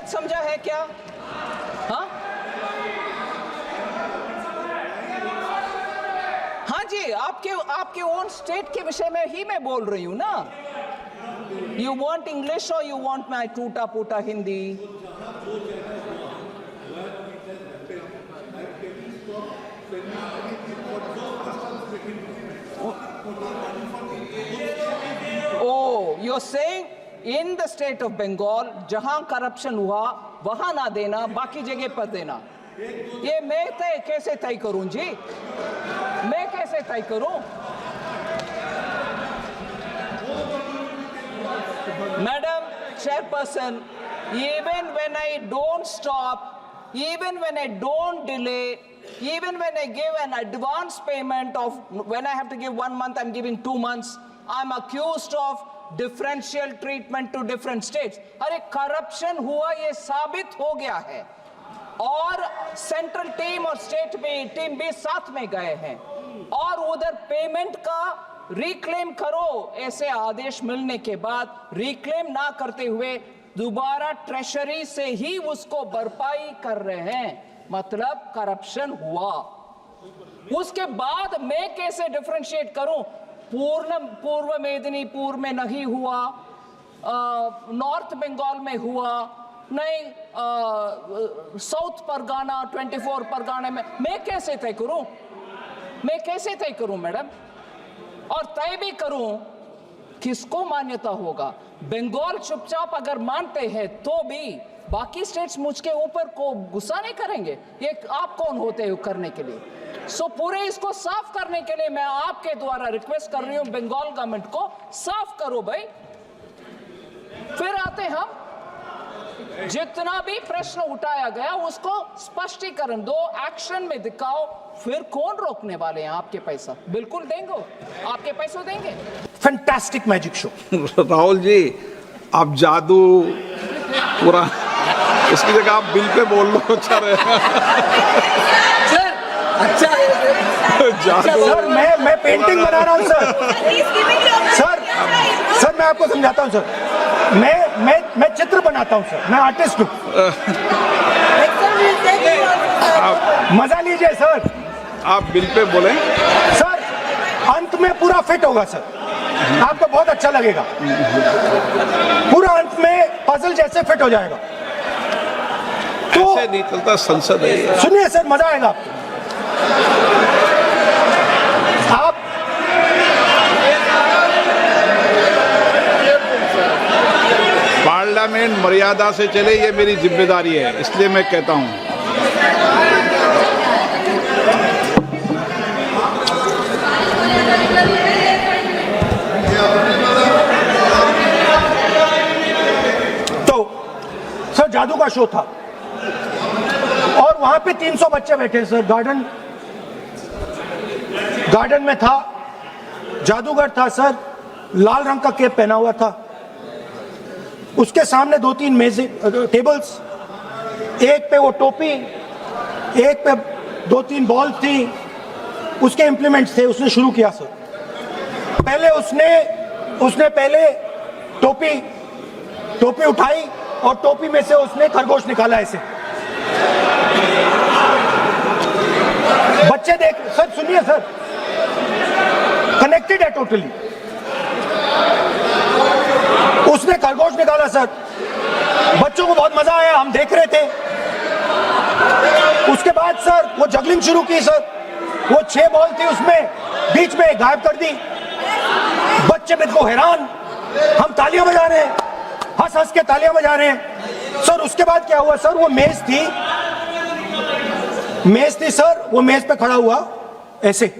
गलत समझा है क्या? हाँ हाँ जी, आपके ओन स्टेट के विषय में ही मैं बोल रही हूं ना। यू वांट इंग्लिश और यू वांट माई टूटा फूटा Hindi? Oh, you're saying in the state of Bengal जहां करप्शन हुआ वहां ना देना, बाकी जगह पर देना। ये मैं कैसे तय करूं जी? मैं कैसे तय करूं? Madam Chairperson, even when I don't stop, even when I don't delay, even when I give an advance payment of, when I have to give 1 month, I'm giving 2 months, I'm accused of differential treatment to different states. अरे corruption हुआ ये साबित हो गया है और central team और state team भी साथ में गए हैं और उधर पेमेंट का रिक्लेम करो, ऐसे आदेश मिलने के बाद रिक्लेम ना करते हुए दोबारा ट्रेशरी से ही उसको भरपाई कर रहे हैं, मतलब करप्शन हुआ। उसके बाद मैं कैसे डिफरेंशिएट करूं? पूर्व मेदिनीपुर में नहीं हुआ, नॉर्थ बंगाल में हुआ नहीं, साउथ परगाना 24 परगाने में, मैं कैसे तय करूं? मैं कैसे तय करूं मैडम? और तय भी करूं, किसको मान्यता होगा? बंगाल चुपचाप अगर मानते हैं तो भी बाकी स्टेट्स मुझके ऊपर को गुस्सा नहीं करेंगे। ये आप कौन होते हो करने के लिए? सो पूरे इसको साफ करने के लिए मैं आपके द्वारा रिक्वेस्ट कर रही हूं, बंगाल गवर्नमेंट को साफ करो भाई। फिर आते हम, जितना भी प्रश्न उठाया गया उसको स्पष्टीकरण दो, एक्शन में दिखाओ, फिर कौन रोकने वाले हैं? आपके पैसा बिल्कुल देंगे, आपके पैसे देंगे। Fantastic magic show. Rahul ji, आप जादू पूरा, उसकी जगह आप बिल पे बोल लो, अच्छा रहेगा। सर अच्छा जादू। सर मैं पेंटिंग बना रहा हूँ सर मैं आपको समझाता हूँ सर, मैं चित्र बनाता हूँ सर, मैं आर्टिस्ट हूँ। मजा लीजिए सर। आप बिल पे बोले सर, अंत में पूरा फिट होगा सर, आपको बहुत अच्छा लगेगा, पूरा अंत में पजल जैसे फिट हो जाएगा। तो ऐसे नहीं चलता संसद है। सुनिए सर, मजा आएगा आप पार्लियामेंट मर्यादा से चले, ये मेरी जिम्मेदारी है, इसलिए मैं कहता हूँ। तो सर जादू का शो था और वहां पे 300 बच्चे बैठे सर, गार्डन में था, जादूगर था सर, लाल रंग का कैप पहना हुआ था, उसके सामने 2-3 मेजें टेबल्स, एक पे वो टोपी, एक पे 2-3 बॉल थी, उसके इम्प्लीमेंट्स थे। उसने शुरू किया सर, पहले उसने पहले टोपी उठाई और टोपी में से उसने खरगोश निकाला ऐसे। बच्चे देख सर, सुनिए सर, कनेक्टेड है टोटली। उसने खरगोश निकाला सर, बच्चों को बहुत मजा आया, हम देख रहे थे। उसके बाद सर वो जगलिंग शुरू की सर, वो 6 बॉल थी, उसमें बीच में गायब कर दी। बच्चे बिल्कुल हैरान, हम तालियां बजा रहे हैं, हंस के तालियां बजा रहे हैं सर। उसके बाद क्या हुआ सर, वो मेज थी सर, वो मेज पे खड़ा हुआ ऐसे,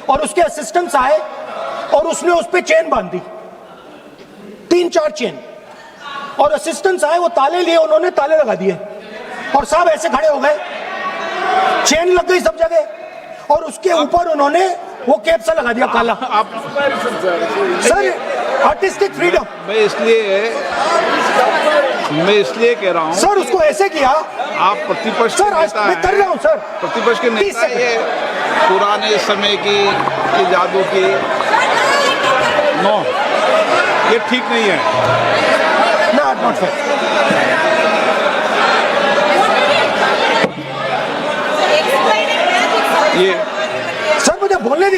और उसके असिस्टेंट्स आए और उसने उस पे चेन बांध दी, 3-4 चेन, और असिस्टेंट्स आए, वो ताले लिए, उन्होंने ताले लगा दिए और सब ऐसे खड़े हो गए, चेन लग गई सब जगह, और उसके ऊपर उन्होंने वो कैप सा लगा दिया काला। Sir artistic freedom. मैं इसलिए कह रहा हूँ सर, उसको ऐसे किया। आप प्रतिपक्ष सर मैं कर रहा हूँ सर, प्रतिपक्ष के नेता, ये पुराने समय की जादू की नो, ये ठीक नहीं है। Not fair.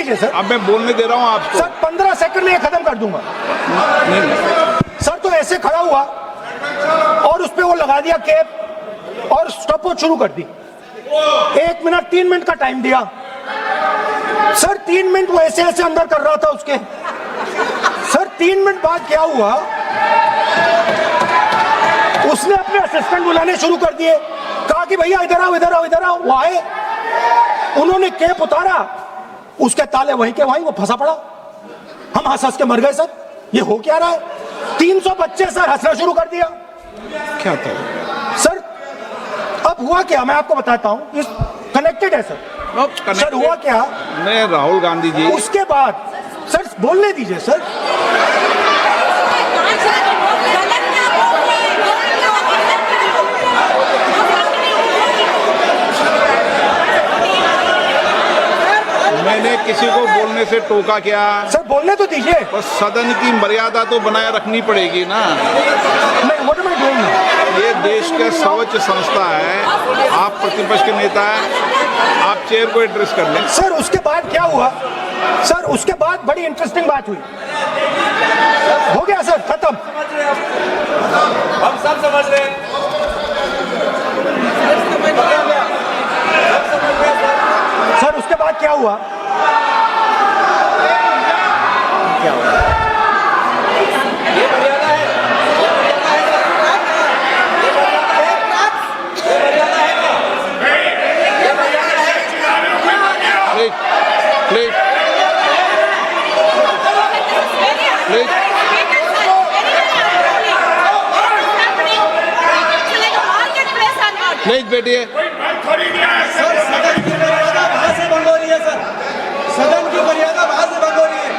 दीजिए सर। अब मैं बोलने दे रहा हूँ आपको। सर 15 सेकंड में ये खत्म कर दूंगा। सर तो ऐसे खड़ा हुआ और उस पे वो लगा दिया कैप और स्टॉपवॉच शुरू कर दी। 1 मिनट 3 मिनट का टाइम दिया सर। 3 मिनट वो ऐसे ऐसे अंदर कर रहा था उसके। सर 3 मिनट बाद क्या हुआ, उसने अपने असिस्टेंट बुलाने शुरू कर दिए। कहा कि भैया इधर आओ इधर आओ इधर आओ। वो आए, उन्होंने कैप उतारा, उसके ताले वहीं के वहीं वो फंसा पड़ा। हम हंस हंस के मर गए सर। ये हो क्या रहा है? 300 बच्चे सर हंसना शुरू कर दिया। क्या था सर अब हुआ क्या मैं आपको बताता हूं, इस कनेक्टेड है सर। सर हुआ क्या, मैं राहुल गांधी जी, उसके बाद सर बोलने दीजिए सर। मैंने किसी को बोलने से टोका क्या? सर बोलने तो दीजिए। बस सदन की मर्यादा तो बनाए रखनी पड़ेगी ना। What am I doing? ये देश का सर्वोच्च संस्था है, आप प्रतिपक्ष के नेता हैं, आप चेयर को एड्रेस कर लें। सर उसके बाद क्या हुआ सर, उसके बाद बड़ी इंटरेस्टिंग बात हुई। हो गया सर, खत्म। हम सब समझ रहे हैं। सर उसके बाद क्या हुआ, ये मर्यादा है। प्लीज प्लीज प्लीज प्लीज बैठिए। सर सदन की मर्यादा वहां से भंग हो रही है सर। सदन की मर्यादा वहां से भंग हो रही है।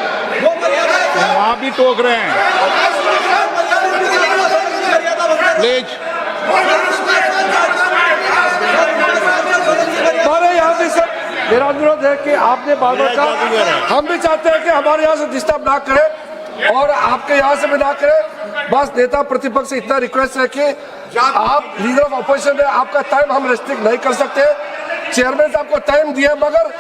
वो मर्यादा है। वहाँ भी टोक रहे हैं। प्लीज हमारे यहाँ भी सर मेरा अनुरोध है कि आपने बार बार कहा, हम भी चाहते हैं कि हमारे यहाँ से डिस्टर्ब ना करें और आपके यहाँ से भी ना करें। बस नेता प्रतिपक्ष से इतना रिक्वेस्ट है कि आप लीडर ऑफ ऑपोजिशन है, आपका टाइम हम रेस्ट्रिक्ट नहीं कर सकते। चेयरमैन साहब को टाइम दिया, मगर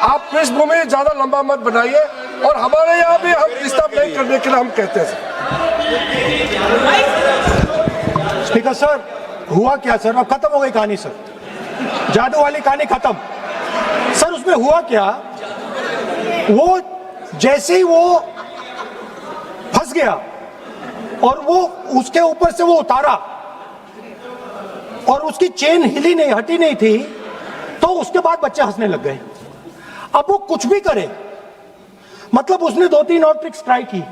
आप पृष्ठभूमि ज्यादा लंबा मत बनाइए और हमारे यहाँ भी हम डिस्टर्ब नहीं करने के लिए हम कहते हैं। स्पीकर सर हुआ क्या सर, अब खत्म हो गई कहानी सर, जादू वाली कहानी खत्म। सर उसमें हुआ क्या, वो जैसे ही वो फंस गया और वो उसके ऊपर से वो उतारा और उसकी चेन हिली नहीं, हटी नहीं थी, तो उसके बाद बच्चे हंसने लग गए। अब वो कुछ भी करे, मतलब उसने 2-3 और ट्रिक्स ट्राई की,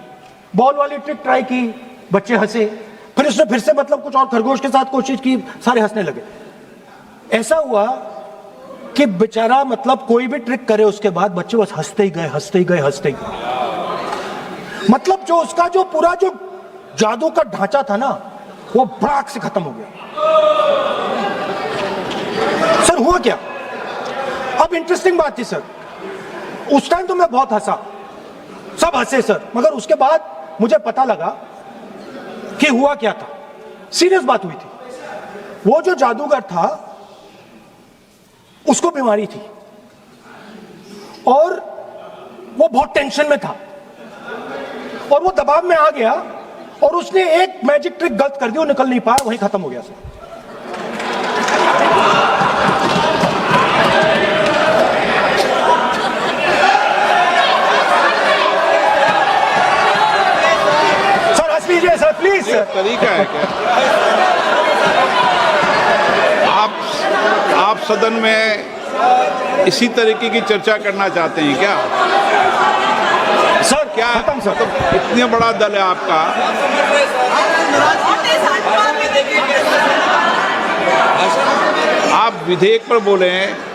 बॉल वाली ट्रिक ट्राई की, बच्चे हंसे, फिर उसने फिर से मतलब कुछ और खरगोश के साथ कोशिश की, सारे हंसने लगे। ऐसा हुआ कि बेचारा मतलब कोई भी ट्रिक करे उसके बाद बच्चे बस हंसते ही गए, हंसते ही गए, हंसते ही गए। मतलब जो उसका जो पूरा जो जादू का ढांचा था ना, वो भड़ाक से खत्म हो गया। सर हुआ क्या, अब इंटरेस्टिंग बात थी सर, उस टाइम तो मैं बहुत हंसा, सब हंसे सर, मगर उसके बाद मुझे पता लगा कि हुआ क्या था। सीरियस बात हुई थी। वो जो जादूगर था उसको बीमारी थी और वो बहुत टेंशन में था और वो दबाव में आ गया और उसने एक मैजिक ट्रिक गलत कर दी, वो निकल नहीं पाया, वहीं खत्म हो गया सर। सर हंस लीजिए सर प्लीज सर। तरीका है क्या? आप सदन में इसी तरीके की चर्चा करना चाहते हैं क्या? सर क्या खत्म सर। मतलब इतना बड़ा दल है आपका, आप विधेयक पर बोले हैं,